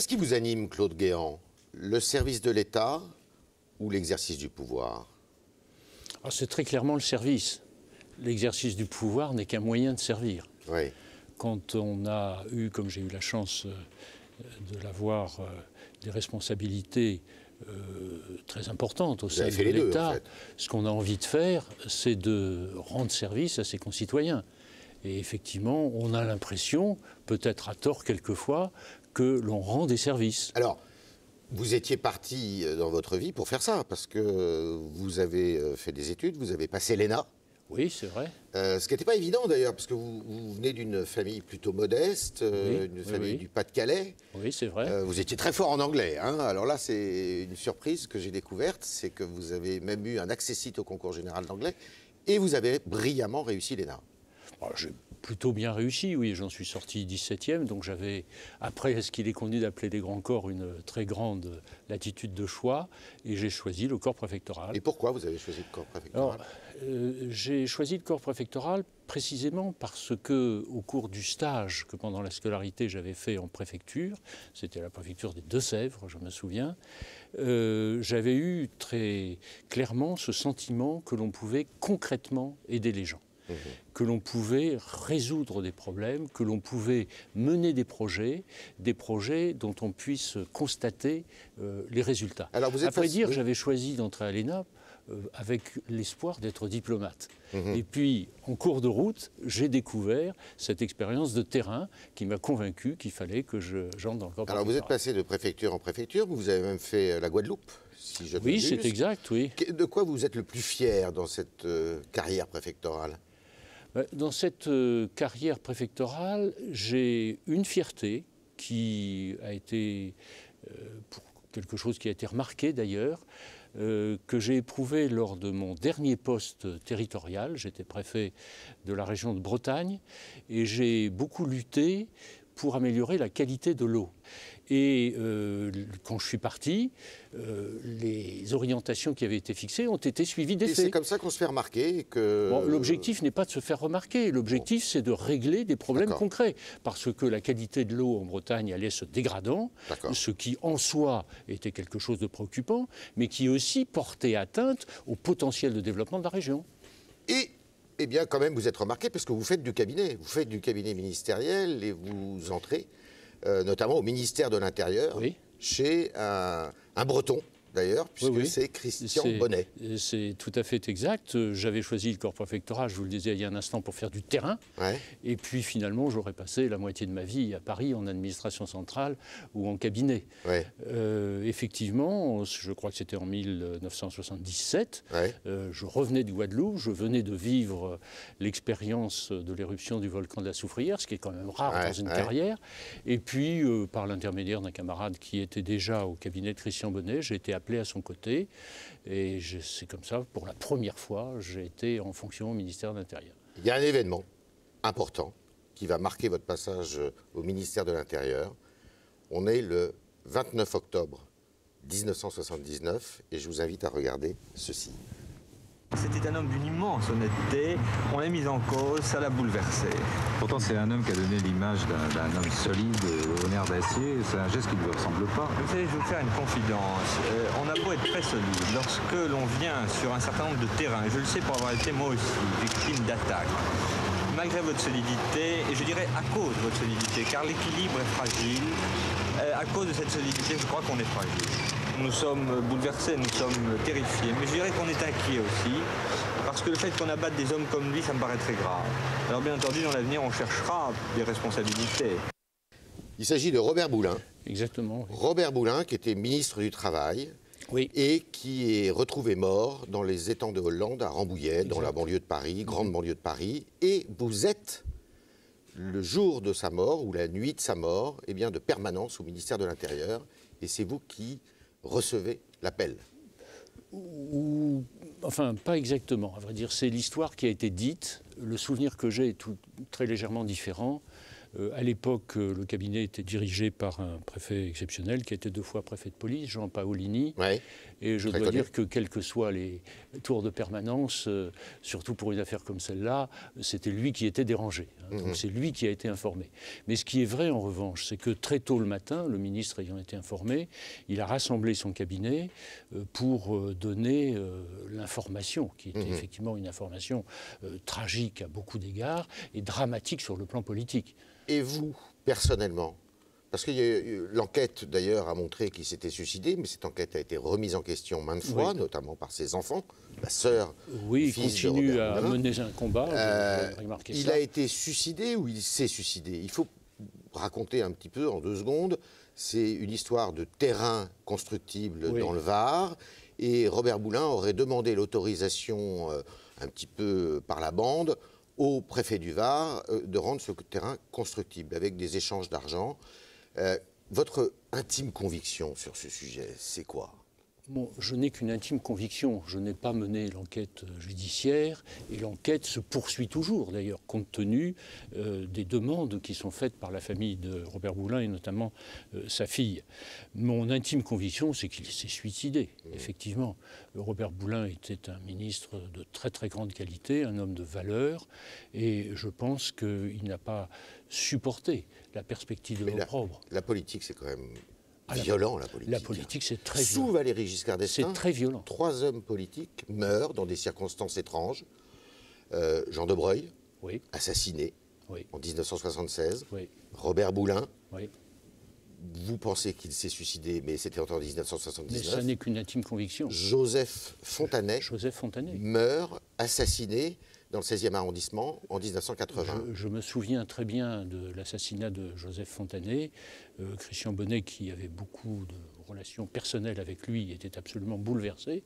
Qu'est-ce qui vous anime, Claude Guéant? Le service de l'État ou l'exercice du pouvoir? C'est très clairement le service. L'exercice du pouvoir n'est qu'un moyen de servir. Oui. Quand on a eu, comme j'ai eu la chance de l'avoir, des responsabilités très importantes au sein de l'État, ce qu'on a envie de faire, c'est de rendre service à ses concitoyens. Et effectivement, on a l'impression, peut-être à tort quelquefois, que l'on rend des services. Alors, vous étiez parti dans votre vie pour faire ça, parce que vous avez fait des études, vous avez passé l'ENA. Oui, c'est vrai. Ce qui n'était pas évident d'ailleurs, parce que vous venez d'une famille plutôt modeste, une famille du Pas-de-Calais. Oui, c'est vrai. Vous étiez très fort en anglais, hein. Alors là, c'est une surprise que j'ai découverte, c'est que vous avez même eu un accessit au concours général d'anglais, et vous avez brillamment réussi l'ENA. J'ai plutôt bien réussi, oui, j'en suis sorti 17e, donc j'avais, après ce qu'il est convenu d'appeler des grands corps, une très grande latitude de choix, et j'ai choisi le corps préfectoral. Et pourquoi vous avez choisi le corps préfectoral? J'ai choisi le corps préfectoral précisément parce que, au cours du stage que pendant la scolarité j'avais fait en préfecture, c'était la préfecture des Deux-Sèvres, je me souviens, j'avais eu très clairement ce sentiment que l'on pouvait concrètement aider les gens. Que l'on pouvait résoudre des problèmes, que l'on pouvait mener des projets dont on puisse constater les résultats. Alors vous êtes à vrai dire, j'avais choisi d'entrer à l'ENA avec l'espoir d'être diplomate. Et puis, en cours de route, j'ai découvert cette expérience de terrain qui m'a convaincu qu'il fallait que j'entre dans le corps préfectoral. Alors vous êtes passé de préfecture en préfecture, vous avez même fait la Guadeloupe, si je ne m'abuse. Oui, c'est exact, oui. De quoi vous êtes le plus fier dans cette carrière préfectorale? Dans cette carrière préfectorale, j'ai une fierté qui a été, pour quelque chose qui a été remarqué d'ailleurs, que j'ai éprouvé lors de mon dernier poste territorial. J'étais préfet de la région de Bretagne et j'ai beaucoup lutté pour améliorer la qualité de l'eau. Et quand je suis parti, les orientations qui avaient été fixées ont été suivies d'effet. Et c'est comme ça qu'on se fait remarquer que... Bon, l'objectif n'est pas de se faire remarquer, l'objectif c'est de régler des problèmes concrets. Parce que la qualité de l'eau en Bretagne allait se dégradant, ce qui en soi était quelque chose de préoccupant, mais qui aussi portait atteinte au potentiel de développement de la région. Et eh bien, quand même, vous êtes remarqué parce que vous faites du cabinet. Vous faites du cabinet ministériel et vous entrez, notamment au ministère de l'Intérieur, chez un Breton, d'ailleurs, puisque c'est Christian Bonnet. C'est tout à fait exact. J'avais choisi le corps préfectoral, je vous le disais il y a un instant, pour faire du terrain. Et puis finalement, j'aurais passé la moitié de ma vie à Paris, en administration centrale ou en cabinet. Effectivement, je crois que c'était en 1977. Je revenais de Guadeloupe, je venais de vivre l'expérience de l'éruption du volcan de la Soufrière, ce qui est quand même rare dans une carrière. Et puis, par l'intermédiaire d'un camarade qui était déjà au cabinet de Christian Bonnet, j'ai été appelé à son côté et c'est comme ça, pour la première fois, j'ai été en fonction au ministère de l'Intérieur. Il y a un événement important qui va marquer votre passage au ministère de l'Intérieur. On est le 29 octobre 1979 et je vous invite à regarder ceci. C'était un homme d'une immense honnêteté, on l'a mis en cause, ça l'a bouleversé. Pourtant c'est un homme qui a donné l'image d'un homme solide, au nerf d'acier, c'est un geste qui ne lui ressemble pas. Vous savez, je vais vous faire une confidence, on a beau être très solide, lorsque l'on vient sur un certain nombre de terrains, et je le sais pour avoir été moi aussi victime d'attaques, malgré votre solidité, et je dirais à cause de votre solidité, car l'équilibre est fragile, à cause de cette solidité, je crois qu'on est fragile. Nous sommes bouleversés, nous sommes terrifiés, mais je dirais qu'on est inquiets aussi, parce que le fait qu'on abatte des hommes comme lui, ça me paraît très grave. Alors bien entendu, dans l'avenir, on cherchera des responsabilités. Il s'agit de Robert Boulin. Exactement. Oui. Robert Boulin, qui était ministre du Travail, et qui est retrouvé mort dans les étangs de Hollande, à Rambouillet, dans la banlieue de Paris, grande banlieue de Paris. Et vous êtes, le jour de sa mort, ou la nuit de sa mort, eh bien, de permanence au ministère de l'Intérieur, et c'est vous qui recevez l'appel. Enfin, pas exactement, à vrai dire. C'est l'histoire qui a été dite. Le souvenir que j'ai est très légèrement différent. À l'époque, le cabinet était dirigé par un préfet exceptionnel qui était 2 fois préfet de police, Jean Paolini. Ouais. Et je dois dire que quels que soient les tours de permanence, surtout pour une affaire comme celle-là, c'était lui qui était dérangé. Donc c'est lui qui a été informé. Mais ce qui est vrai en revanche, c'est que très tôt le matin, le ministre ayant été informé, il a rassemblé son cabinet pour donner l'information, qui était effectivement une information tragique à beaucoup d'égards et dramatique sur le plan politique. Et vous, personnellement, parce que l'enquête, d'ailleurs, a montré qu'il s'était suicidé, mais cette enquête a été remise en question maintes fois, notamment par ses enfants, la sœur, oui, fils il continue de Robert à Boulin. mener un combat, Il a été suicidé ou il s'est suicidé? Il faut raconter un petit peu en 2 secondes. C'est une histoire de terrain constructible dans le Var, et Robert Boulin aurait demandé l'autorisation un petit peu par la bande au préfet du Var de rendre ce terrain constructible avec des échanges d'argent. Votre intime conviction sur ce sujet, c'est quoi? Bon, je n'ai qu'une intime conviction. Je n'ai pas mené l'enquête judiciaire et l'enquête se poursuit toujours, d'ailleurs, compte tenu des demandes qui sont faites par la famille de Robert Boulin et notamment sa fille. Mon intime conviction, c'est qu'il s'est suicidé, effectivement. Robert Boulin était un ministre de très très grande qualité, un homme de valeur, et je pense qu'il n'a pas supporté la perspective de l'opprobre. La politique, c'est quand même... violent, la politique. La politique, c'est très violent. Sous Valéry Giscard d'Estaing, c'est très violent. 3 hommes politiques meurent dans des circonstances étranges. Jean de Breuil, assassiné en 1976. Robert Boulin. Vous pensez qu'il s'est suicidé, mais c'était en 1979. Mais ça n'est qu'une intime conviction. Joseph Fontanet, meurt assassiné dans le 16e arrondissement en 1980. Je me souviens très bien de l'assassinat de Joseph Fontanet. Christian Bonnet, qui avait beaucoup de relations personnelles avec lui, était absolument bouleversé.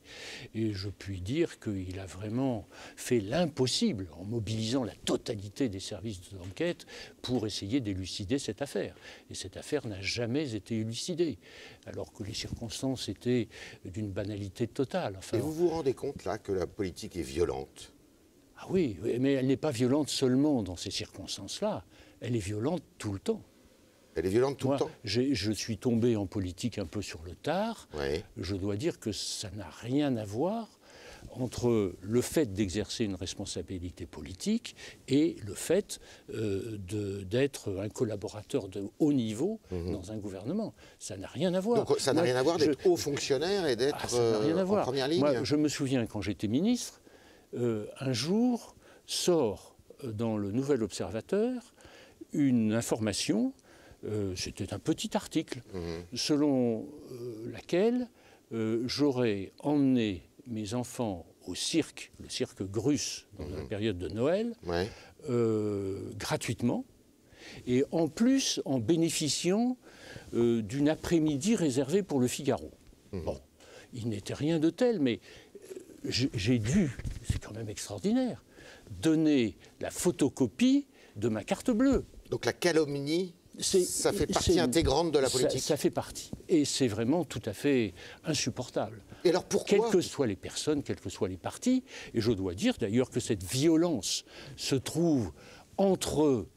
Et je puis dire qu'il a vraiment fait l'impossible en mobilisant la totalité des services d'enquête pour essayer d'élucider cette affaire. Et cette affaire n'a jamais été élucidée, alors que les circonstances étaient d'une banalité totale. Enfin, et vous vous rendez compte là que la politique est violente? Ah oui, mais elle n'est pas violente seulement dans ces circonstances-là. Elle est violente tout le temps. Elle est violente tout le temps. Je suis tombé en politique un peu sur le tard. Je dois dire que ça n'a rien à voir entre le fait d'exercer une responsabilité politique et le fait d'être un collaborateur de haut niveau dans un gouvernement. Ça n'a rien à voir. Donc ça n'a rien à voir d'être haut fonctionnaire et d'être en première ligne. Moi, je me souviens, quand j'étais ministre, un jour sort dans le Nouvel Observateur une information, c'était un petit article, selon laquelle j'aurais emmené mes enfants au cirque, le cirque Grus, dans la période de Noël, gratuitement, et en plus en bénéficiant d'une après-midi réservée pour le Figaro. Bon, il n'était rien de tel, mais j'ai dû, c'est quand même extraordinaire, donner la photocopie de ma carte bleue. Donc la calomnie, ça fait partie intégrante de la politique. Ça fait partie. Et c'est vraiment tout à fait insupportable. Et alors pourquoi ? Quelles que soient les personnes, quels que soient les partis. Et je dois dire d'ailleurs que cette violence se trouve entre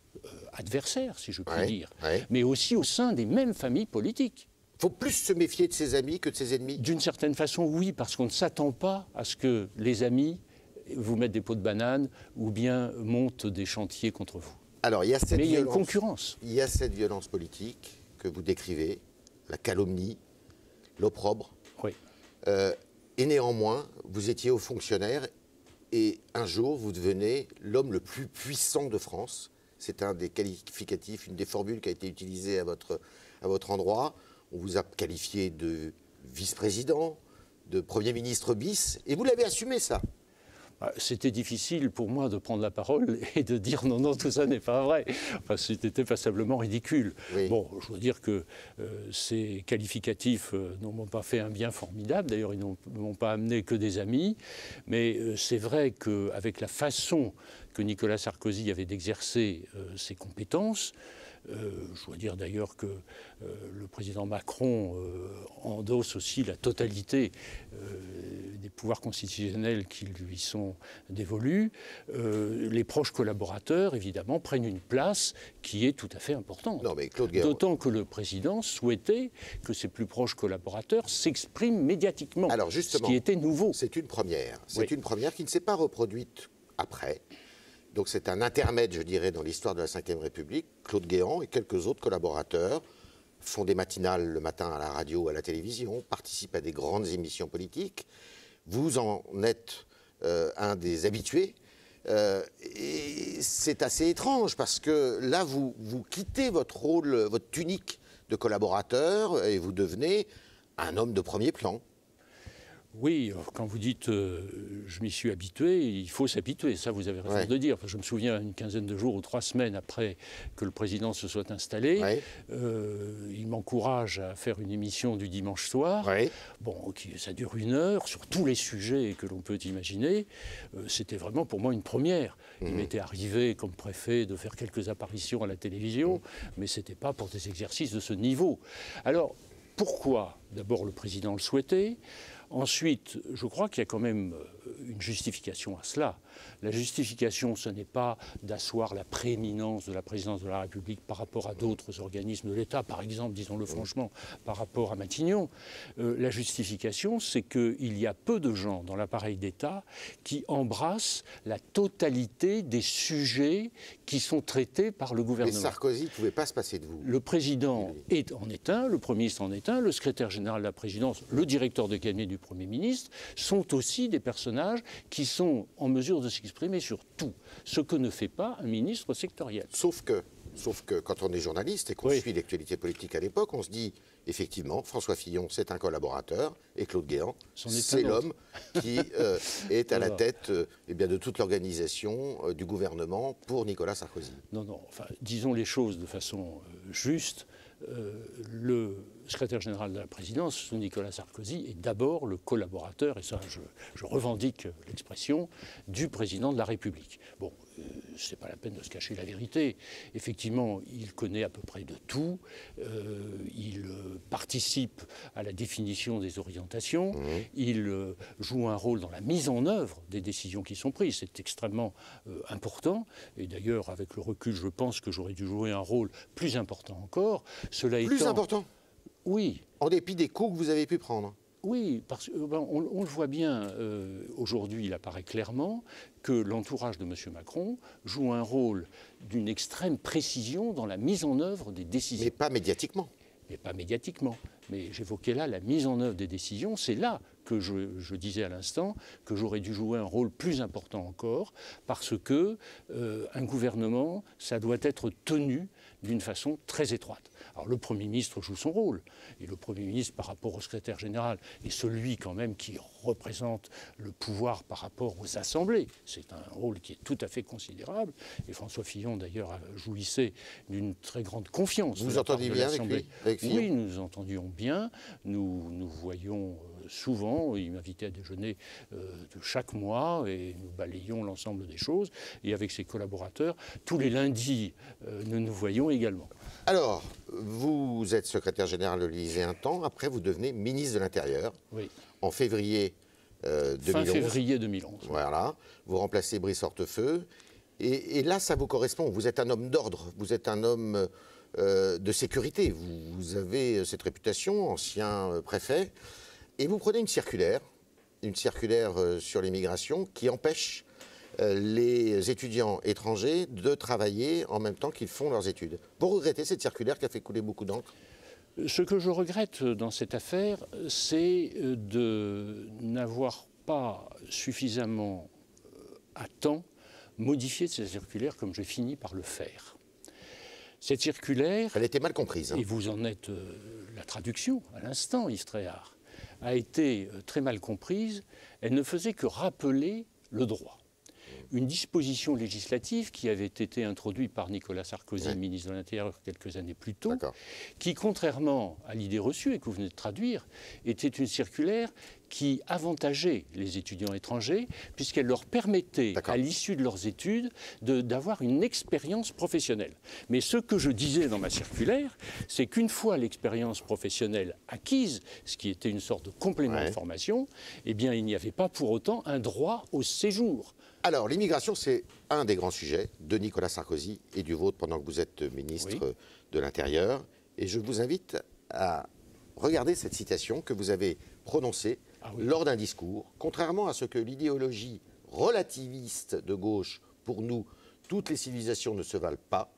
adversaires, si je puis dire, mais aussi au sein des mêmes familles politiques. Il faut plus se méfier de ses amis que de ses ennemis? D'une certaine façon, oui, parce qu'on ne s'attend pas à ce que les amis vous mettent des pots de banane ou bien montent des chantiers contre vous. Alors, il y a cette Mais il y a une concurrence. Il y a cette violence politique que vous décrivez, la calomnie, l'opprobre. Oui. Et néanmoins, vous étiez haut fonctionnaire et un jour, vous devenez l'homme le plus puissant de France. C'est un des qualificatifs, une des formules qui a été utilisée à votre endroit. On vous a qualifié de vice-président, de Premier ministre bis, et vous l'avez assumé, ça. C'était difficile pour moi de prendre la parole et de dire non, non, tout ça n'est pas vrai. Enfin, c'était passablement ridicule. Oui. Bon, je dois dire que ces qualificatifs n'ont pas fait un bien formidable. D'ailleurs, ils n'ont pas amené que des amis. Mais c'est vrai qu'avec la façon que Nicolas Sarkozy avait d'exercer ses compétences, je dois dire d'ailleurs que le président Macron endosse aussi la totalité des pouvoirs constitutionnels qui lui sont dévolus, les proches collaborateurs, évidemment, prennent une place qui est tout à fait importante. D'autant que le président souhaitait que ses plus proches collaborateurs s'expriment médiatiquement, alors justement, ce qui était nouveau. C'est une première. C'est une première qui ne s'est pas reproduite après. Donc c'est un intermède, je dirais, dans l'histoire de la Ve République. Claude Guéant et quelques autres collaborateurs font des matinales le matin à la radio, à la télévision, participent à des grandes émissions politiques. Vous en êtes un des habitués. Et c'est assez étrange parce que là, vous quittez votre rôle, votre tunique de collaborateur et vous devenez un homme de premier plan. Oui, quand vous dites je m'y suis habitué, il faut s'habituer, ça vous avez raison de dire. Je me souviens, une quinzaine de jours ou 3 semaines après que le président se soit installé, il m'encourage à faire une émission du dimanche soir. Bon, ça dure 1 heure, sur tous les sujets que l'on peut imaginer. C'était vraiment pour moi une première. Il m'était arrivé, comme préfet, de faire quelques apparitions à la télévision, mais ce n'était pas pour des exercices de ce niveau. Alors, pourquoi d'abord le président le souhaitait ? Ensuite, je crois qu'il y a quand même une justification à cela. La justification, ce n'est pas d'asseoir la prééminence de la présidence de la République par rapport à d'autres organismes de l'État, par exemple, disons-le franchement, par rapport à Matignon. La justification, c'est qu'il y a peu de gens dans l'appareil d'État qui embrassent la totalité des sujets qui sont traités par le gouvernement. Mais Sarkozy ne pouvait pas se passer de vous. Le président en est un, le Premier ministre en est un, le secrétaire général de la présidence, le directeur de cabinet du Premier ministre sont aussi des personnages qui sont en mesure de s'exprimer sur tout, ce que ne fait pas un ministre sectoriel. Sauf que quand on est journaliste et qu'on suit l'actualité politique à l'époque, on se dit, effectivement, François Fillon, c'est un collaborateur, et Claude Guéant, c'est l'homme qui est à la tête de toute l'organisation du gouvernement pour Nicolas Sarkozy. Non, enfin, disons les choses de façon juste. Le secrétaire général de la présidence, Nicolas Sarkozy, est d'abord le collaborateur, et ça je revendique l'expression, du président de la République. Bon, ce n'est pas la peine de se cacher la vérité. Effectivement, il connaît à peu près de tout, il participe à la définition des orientations, il joue un rôle dans la mise en œuvre des décisions qui sont prises. C'est extrêmement important, et d'ailleurs, avec le recul, je pense que j'aurais dû jouer un rôle plus important encore. Cela plus étant, important ? Oui. En dépit des coups que vous avez pu prendre ? Oui, parce qu'on le voit bien, aujourd'hui, il apparaît clairement que l'entourage de M. Macron joue un rôle d'une extrême précision dans la mise en œuvre des décisions. Mais pas médiatiquement. Mais pas médiatiquement. Mais j'évoquais là la mise en œuvre des décisions. C'est là que je disais à l'instant que j'aurais dû jouer un rôle plus important encore, parce que un gouvernement, ça doit être tenu d'une façon très étroite. Alors le Premier ministre joue son rôle, et le Premier ministre par rapport au secrétaire général est celui quand même qui représente le pouvoir par rapport aux assemblées. C'est un rôle qui est tout à fait considérable, et François Fillon d'ailleurs jouissait d'une très grande confiance. Vous entendiez bien avec Fillon ? Oui, nous nous entendions bien, nous nous voyions souvent, il m'invitait à déjeuner de chaque mois et nous balayions l'ensemble des choses, et avec ses collaborateurs, tous les lundis, nous nous voyons également. Alors, vous êtes secrétaire général de l'Élysée un temps, après vous devenez ministre de l'Intérieur en février 2011. Fin février 2011. Voilà, vous remplacez Brice Hortefeux, et là ça vous correspond, vous êtes un homme d'ordre, vous êtes un homme de sécurité, vous avez cette réputation, ancien préfet, et vous prenez une circulaire sur l'immigration qui empêche les étudiants étrangers de travailler en même temps qu'ils font leurs études. Vous regrettez cette circulaire qui a fait couler beaucoup d'encre ? Ce que je regrette dans cette affaire, c'est de n'avoir pas suffisamment à temps modifié cette circulaire comme j'ai fini par le faire. Cette circulaire... Elle était mal comprise. Et vous en êtes la traduction à l'instant, Yves Tréhard, a été très mal comprise. Elle ne faisait que rappeler le droit. Une disposition législative qui avait été introduite par Nicolas Sarkozy, ministre de l'Intérieur, quelques années plus tôt, qui, contrairement à l'idée reçue et que vous venez de traduire, était une circulaire qui avantageait les étudiants étrangers, puisqu'elle leur permettait, à l'issue de leurs études, d'avoir une expérience professionnelle. Mais ce que je disais dans ma circulaire, c'est qu'une fois l'expérience professionnelle acquise, ce qui était une sorte de complément de formation, eh bien, il n'y avait pas pour autant un droit au séjour. Alors, l'immigration, c'est un des grands sujets de Nicolas Sarkozy et du vôtre pendant que vous êtes ministre de l'Intérieur. Et je vous invite à regarder cette citation que vous avez prononcée lors d'un discours. Contrairement à ce que l'idéologie relativiste de gauche, pour nous, toutes les civilisations ne se valent pas,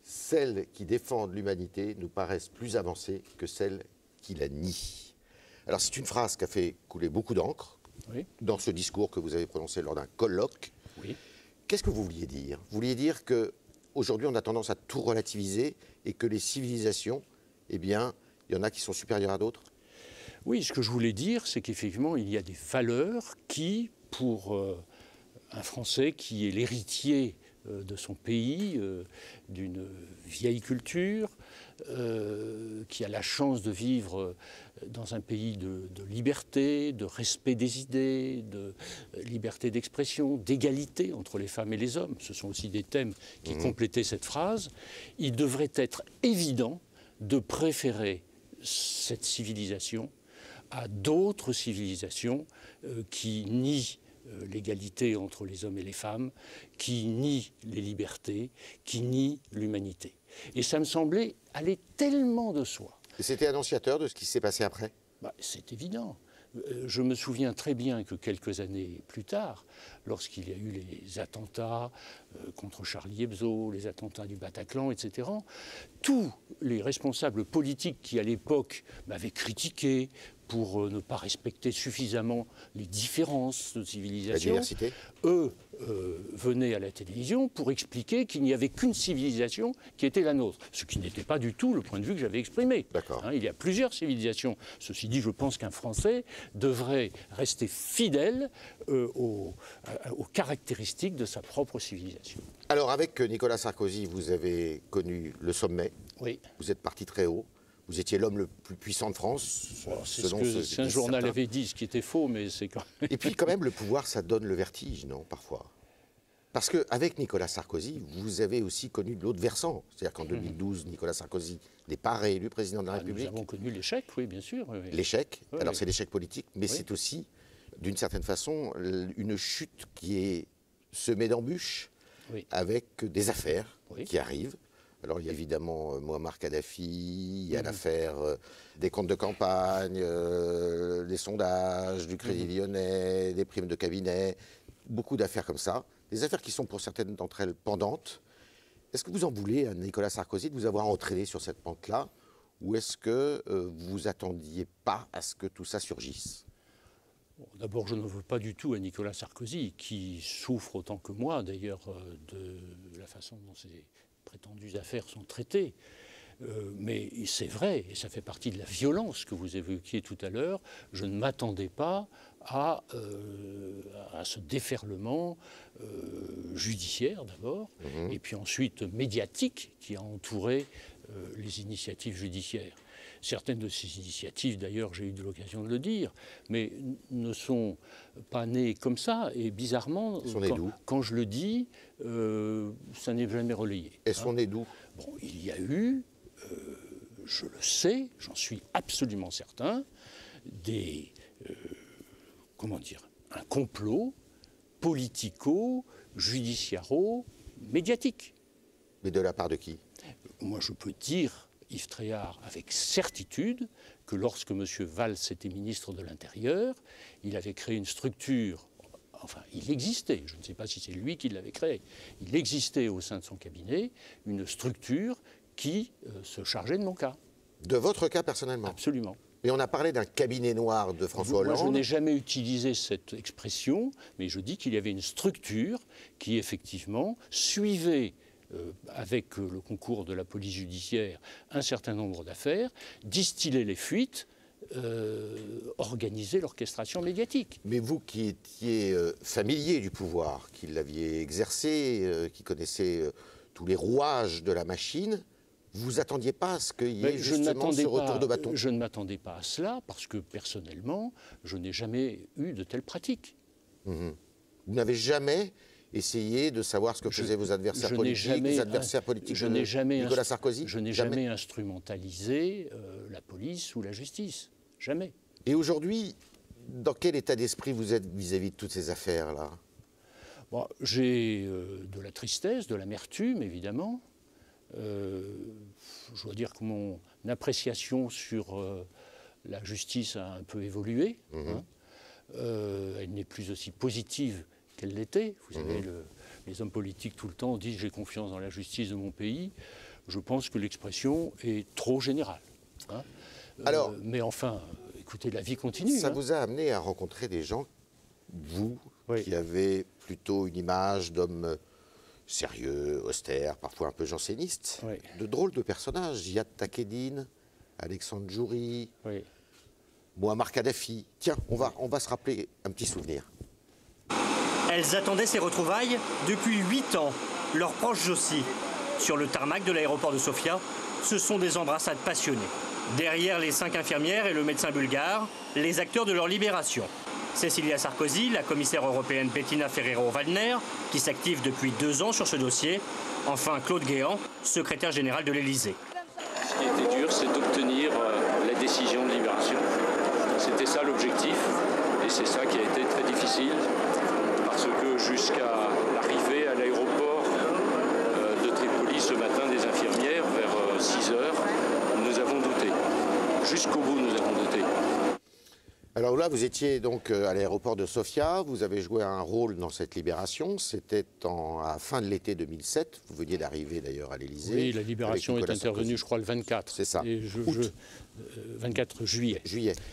celles qui défendent l'humanité nous paraissent plus avancées que celles qui la nient. Alors, c'est une phrase qui a fait couler beaucoup d'encre. Dans ce discours que vous avez prononcé lors d'un colloque. Qu'est-ce que vous vouliez dire? Vous vouliez dire qu'aujourd'hui, on a tendance à tout relativiser et que les civilisations, eh bien, il y en a qui sont supérieures à d'autres? Oui, ce que je voulais dire, c'est qu'effectivement, il y a des valeurs qui, pour un Français qui est l'héritier de son pays, d'une vieille culture, qui a la chance de vivre dans un pays de liberté, de respect des idées, de liberté d'expression, d'égalité entre les femmes et les hommes. Ce sont aussi des thèmes qui complétaient cette phrase. Il devrait être évident de préférer cette civilisation à d'autres civilisations qui nient l'égalité entre les hommes et les femmes, qui nient les libertés, qui nient l'humanité. Et ça me semblait aller tellement de soi. Et c'était annonciateur de ce qui s'est passé après? C'est évident. Je me souviens très bien que quelques années plus tard, lorsqu'il y a eu les attentats contre Charlie Hebdo, les attentats du Bataclan, etc., tous les responsables politiques qui, à l'époque, m'avaient critiqué pour ne pas respecter suffisamment les différences de civilisation, la diversité, eux venaient à la télévision pour expliquer qu'il n'y avait qu'une civilisation qui était la nôtre, ce qui n'était pas du tout le point de vue que j'avais exprimé. Il y a plusieurs civilisations. Ceci dit, je pense qu'un Français devrait rester fidèle aux caractéristiques de sa propre civilisation. Alors, avec Nicolas Sarkozy, vous avez connu le sommet. Vous êtes parti très haut. Vous étiez l'homme le plus puissant de France, c'est ce qu'un journal avait dit, ce qui était faux, mais c'est quand même... Et puis quand même, le pouvoir, ça donne le vertige, non, parfois? Parce qu'avec Nicolas Sarkozy, vous avez aussi connu l'autre versant. C'est-à-dire qu'en 2012, Nicolas Sarkozy n'est pas réélu président de la République. Nous avons connu l'échec, oui, bien sûr. L'échec, alors c'est l'échec politique, mais c'est aussi, d'une certaine façon, une chute qui est semée d'embûches, avec des affaires qui arrivent. Alors, il y a évidemment Mouammar Kadhafi, il y a l'affaire des comptes de campagne, des sondages, du Crédit Lyonnais, des primes de cabinet, beaucoup d'affaires comme ça. Des affaires qui sont pour certaines d'entre elles pendantes. Est-ce que vous en voulez à Nicolas Sarkozy de vous avoir entraîné sur cette pente-là? Ou est-ce que vous attendiez pas à ce que tout ça surgisse? D'abord, je ne veux pas du tout à Nicolas Sarkozy, qui souffre autant que moi, d'ailleurs, de la façon dont ces prétendues affaires sont traitées. Mais c'est vrai, et ça fait partie de la violence que vous évoquiez tout à l'heure, je ne m'attendais pas à ce déferlement judiciaire d'abord, et puis ensuite médiatique qui a entouré les initiatives judiciaires. Certaines de ces initiatives, d'ailleurs, j'ai eu de l'occasion de le dire, mais ne sont pas nées comme ça. Et bizarrement, quand je le dis, ça n'est jamais relayé. Elles sont nées d'où? Bon, il y a eu, je le sais, j'en suis absolument certain, un complot politico-judiciaro-médiatique. Mais de la part de qui? Moi, je peux dire, Yves Tréhard, avec certitude, que lorsque M. Valls était ministre de l'Intérieur, il avait créé une structure, enfin, il existait, je ne sais pas si c'est lui qui l'avait créé, il existait au sein de son cabinet une structure qui se chargeait de mon cas. De votre cas personnellement? Absolument. Mais on a parlé d'un cabinet noir de François Hollande. Moi, je n'ai jamais utilisé cette expression, mais je dis qu'il y avait une structure qui, effectivement, suivait avec le concours de la police judiciaire, un certain nombre d'affaires, distiller les fuites, organiser l'orchestration médiatique. Mais vous qui étiez familier du pouvoir, qui l'aviez exercé, qui connaissez tous les rouages de la machine, Vous vous attendiez pas à ce qu'il y ait justement ce retour de bâton? Je ne m'attendais pas à cela parce que personnellement, je n'ai jamais eu de telles pratiques. Vous n'avez jamais essayé de savoir ce que faisaient vos adversaires politiques, Nicolas Sarkozy? Je n'ai jamais instrumentalisé la police ou la justice. Jamais. Et aujourd'hui, dans quel état d'esprit vous êtes vis-à-vis de toutes ces affaires-là? Bon, j'ai de la tristesse, de l'amertume, évidemment. Je dois dire que mon appréciation sur la justice a un peu évolué. Elle n'est plus aussi positive qu'elle l'était. Vous savez, les hommes politiques tout le temps disent « j'ai confiance dans la justice de mon pays ». Je pense que l'expression est trop générale. Alors, mais enfin, écoutez, la vie continue. Ça vous a amené à rencontrer des gens, vous, qui avez plutôt une image d'homme sérieux, austère, parfois un peu janséniste, de drôles de personnages. Ziad Takieddine, Alexandre Djouri, Mouammar Kadhafi. Tiens, on va se rappeler un petit souvenir. Elles attendaient ces retrouvailles depuis 8 ans, leurs proches aussi. Sur le tarmac de l'aéroport de Sofia, ce sont des embrassades passionnées. Derrière les 5 infirmières et le médecin bulgare, les acteurs de leur libération. Cécilia Sarkozy, la commissaire européenne Bettina Ferrero-Waldner, qui s'active depuis 2 ans sur ce dossier. Enfin, Claude Guéant, secrétaire général de l'Élysée. Ce qui était dur, c'est d'obtenir la décision de libération. C'était ça l'objectif, et c'est ça qui a été très difficile, parce que jusqu'à l'arrivée à l'aéroport de Tripoli ce matin des infirmières, vers 6 heures, nous avons douté. Jusqu'au bout, nous avons douté. Alors là, vous étiez donc à l'aéroport de Sofia, vous avez joué un rôle dans cette libération, c'était à la fin de l'été 2007, vous veniez d'arriver d'ailleurs à l'Élysée. Oui, la libération est intervenue, je crois, le 24. C'est ça. Et 24 juillet.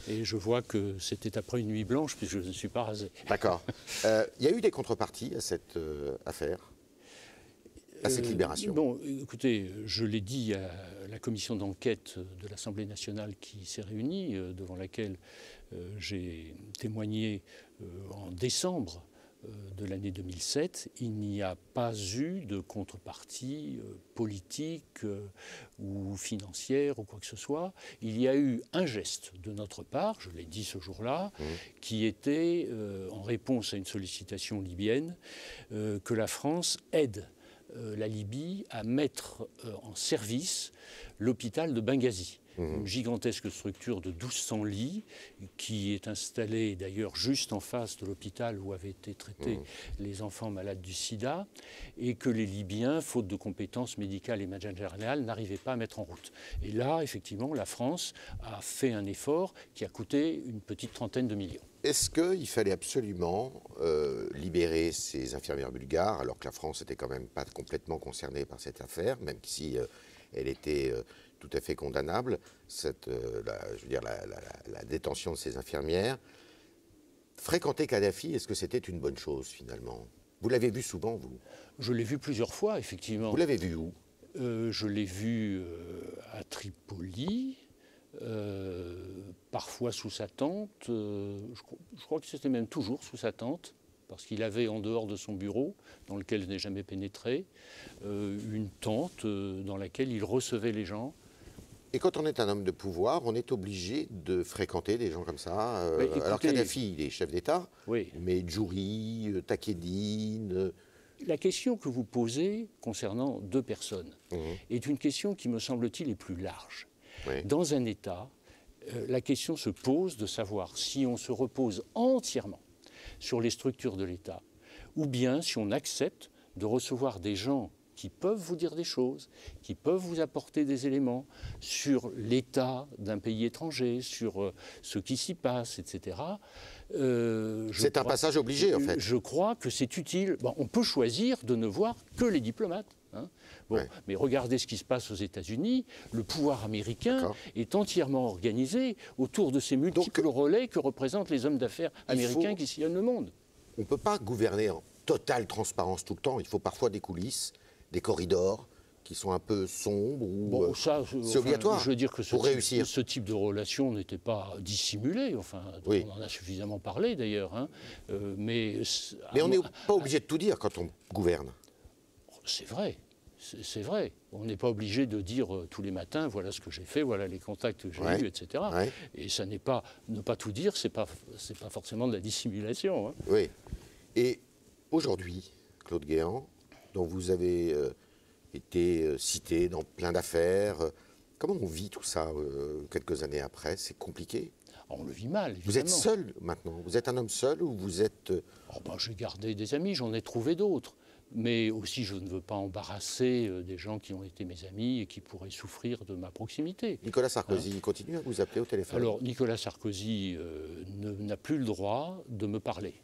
Et je vois que c'était après une nuit blanche, puisque je ne suis pas rasé. D'accord. Il y a eu des contreparties à cette affaire, à cette libération? Bon, écoutez, je l'ai dit à la commission d'enquête de l'Assemblée nationale qui s'est réunie, devant laquelle j'ai témoigné en décembre de l'année 2007, il n'y a pas eu de contrepartie politique ou financière ou quoi que ce soit. Il y a eu un geste de notre part, je l'ai dit ce jour-là, qui était, en réponse à une sollicitation libyenne, que la France aide la Libye à mettre en service l'hôpital de Benghazi. Une gigantesque structure de 1200 lits qui est installée d'ailleurs juste en face de l'hôpital où avaient été traités les enfants malades du sida et que les Libyens, faute de compétences médicales et managériales, n'arrivaient pas à mettre en route. Et là, effectivement, la France a fait un effort qui a coûté une petite trentaine de millions. Est-ce qu'il fallait absolument libérer ces infirmières bulgares, alors que la France n'était quand même pas complètement concernée par cette affaire, même si elle était tout à fait condamnable, la détention de ces infirmières? Fréquenter Kadhafi, est-ce que c'était une bonne chose finalement? Vous l'avez vu souvent, vous? Je l'ai vu plusieurs fois, effectivement. Vous l'avez vu où? Je l'ai vu à Tripoli. Parfois sous sa tente, je crois que c'était même toujours sous sa tente, parce qu'il avait en dehors de son bureau, dans lequel je n'ai jamais pénétré, une tente dans laquelle il recevait les gens. Et quand on est un homme de pouvoir, on est obligé de fréquenter des gens comme ça. Écoutez, alors Kadhafi, il est chef d'État, mais Djouri, Takieddine... La question que vous posez concernant 2 personnes est une question qui, me semble-t-il, est plus large. Dans un État, la question se pose de savoir si on se repose entièrement sur les structures de l'État ou bien si on accepte de recevoir des gens qui peuvent vous dire des choses, qui peuvent vous apporter des éléments sur l'état d'un pays étranger, sur ce qui s'y passe, etc. C'est un passage obligé, en fait. Je crois que c'est utile. Bon, on peut choisir de ne voir que les diplomates. Mais regardez ce qui se passe aux États-Unis. Le pouvoir américain est entièrement organisé autour de ces multiples relais que représentent les hommes d'affaires américains qui sillonnent le monde. On ne peut pas gouverner en totale transparence tout le temps. Il faut parfois des coulisses, des corridors qui sont un peu sombres. Ou c'est obligatoire. Je veux dire que ce type de relation n'était pas dissimulé. Enfin, on en a suffisamment parlé d'ailleurs. Mais on n'est pas obligé de tout dire quand on gouverne. C'est vrai. c'est vrai. On n'est pas obligé de dire tous les matins, voilà ce que j'ai fait, voilà les contacts que j'ai eus, etc. Et ça n'est pas, ne pas tout dire, c'est pas forcément de la dissimulation. Hein. Oui. Et aujourd'hui, Claude Guéant, dont vous avez été cité dans plein d'affaires, comment on vit tout ça quelques années après? C'est compliqué? On le vit mal, évidemment. Vous êtes seul maintenant? Vous êtes un homme seul ou vous êtes... J'ai gardé des amis, j'en ai trouvé d'autres. Mais aussi, je ne veux pas embarrasser des gens qui ont été mes amis et qui pourraient souffrir de ma proximité. Nicolas Sarkozy, il continue à vous appeler au téléphone? Alors, Nicolas Sarkozy n'a plus le droit de me parler.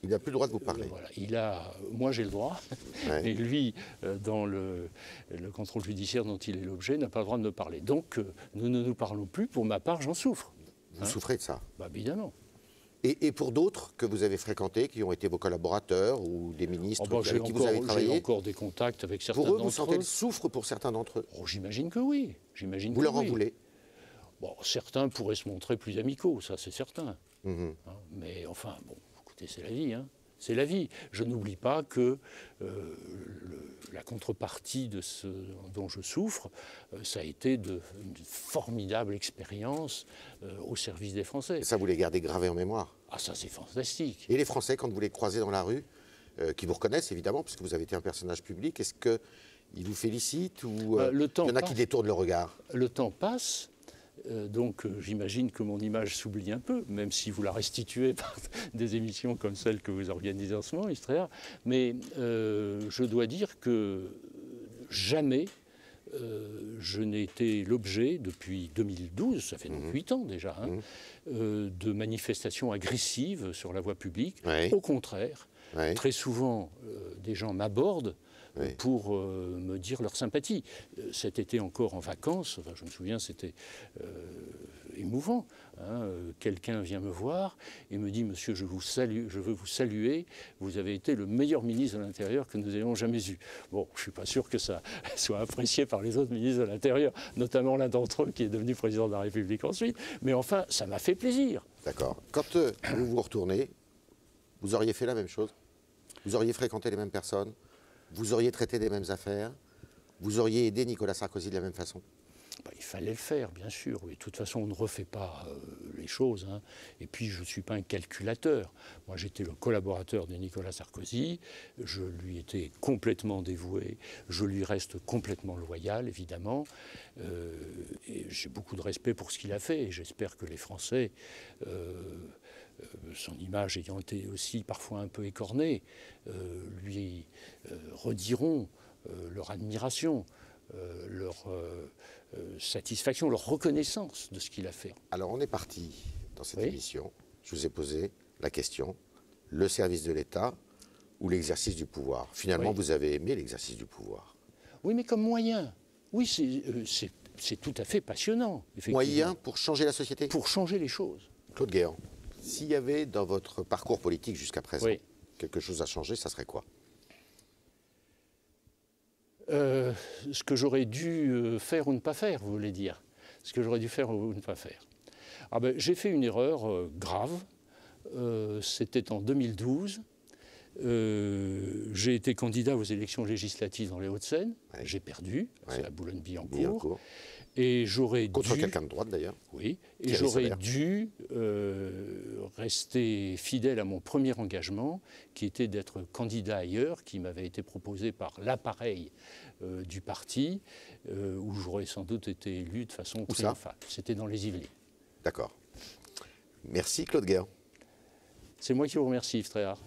Il n'a plus le droit de vous parler. Voilà. Moi, j'ai le droit, mais lui, dans le contrôle judiciaire dont il est l'objet, n'a pas le droit de me parler. Donc, nous ne nous parlons plus. Pour ma part, j'en souffre. Vous souffrez de ça? Évidemment. Et pour d'autres que vous avez fréquentés, qui ont été vos collaborateurs ou des ministres avec qui vous avez travaillé? J'ai encore des contacts avec certains d'entre eux. Pour eux, vous sentez le souffre pour certains d'entre eux? J'imagine que oui. Vous leur en voulez? Certains pourraient se montrer plus amicaux, ça c'est certain. Mais enfin, écoutez, c'est la vie. C'est la vie. Je n'oublie pas que la contrepartie de ce dont je souffre, ça a été une formidable expérience au service des Français. Et ça, vous les gardez gravés en mémoire? Ah, ça, c'est fantastique. Et les Français, quand vous les croisez dans la rue, qui vous reconnaissent évidemment, puisque vous avez été un personnage public, est-ce qu'ils vous félicitent ou il y en a qui détournent le regard? Le temps passe. Donc j'imagine que mon image s'oublie un peu, même si vous la restituez par des émissions comme celle que vous organisez en ce moment, Istréa. Mais je dois dire que jamais je n'ai été l'objet, depuis 2012, ça fait donc 8 ans déjà, de manifestations agressives sur la voie publique. Au contraire, très souvent, des gens m'abordent pour me dire leur sympathie. Cet été encore en vacances, je me souviens, c'était émouvant. Quelqu'un vient me voir et me dit « Monsieur, je veux vous saluer, vous avez été le meilleur ministre de l'Intérieur que nous ayons jamais eu. » Bon, je ne suis pas sûr que ça soit apprécié par les autres ministres de l'Intérieur, notamment l'un d'entre eux qui est devenu président de la République ensuite, mais enfin, ça m'a fait plaisir. D'accord. Quand vous vous retournez, vous auriez fait la même chose? Vous auriez fréquenté les mêmes personnes? Vous auriez traité des mêmes affaires? Vous auriez aidé Nicolas Sarkozy de la même façon? Il fallait le faire, bien sûr. Oui. De toute façon, on ne refait pas les choses. Et puis, je ne suis pas un calculateur. Moi, j'étais le collaborateur de Nicolas Sarkozy. Je lui étais complètement dévoué. Je lui reste complètement loyal, évidemment. Et j'ai beaucoup de respect pour ce qu'il a fait. Et j'espère que les Français, son image ayant été aussi parfois un peu écornée, lui rediront leur admiration, leur satisfaction, leur reconnaissance de ce qu'il a fait. Alors on est parti dans cette émission. Je vous ai posé la question, le service de l'État ou l'exercice du pouvoir? Finalement, vous avez aimé l'exercice du pouvoir. Oui, mais comme moyen. Oui, c'est tout à fait passionnant. Moyen pour changer la société? Pour changer les choses. Claude Guéant, s'il y avait dans votre parcours politique jusqu'à présent quelque chose à changer, ça serait quoi? Ce que j'aurais dû faire ou ne pas faire, vous voulez dire? Ce que j'aurais dû faire ou ne pas faire. J'ai fait une erreur grave. C'était en 2012. J'ai été candidat aux élections législatives dans les Hauts-de-Seine. J'ai perdu, c'est à Boulogne-Billancourt. Et j'aurais contre quelqu'un de droite d'ailleurs. Oui, et j'aurais dû rester fidèle à mon premier engagement, qui était d'être candidat ailleurs, qui m'avait été proposé par l'appareil du parti, où j'aurais sans doute été élu de façon triomphale. C'était dans les Yvelines. D'accord. Merci Claude Guéant. C'est moi qui vous remercie, Yves Tréhard.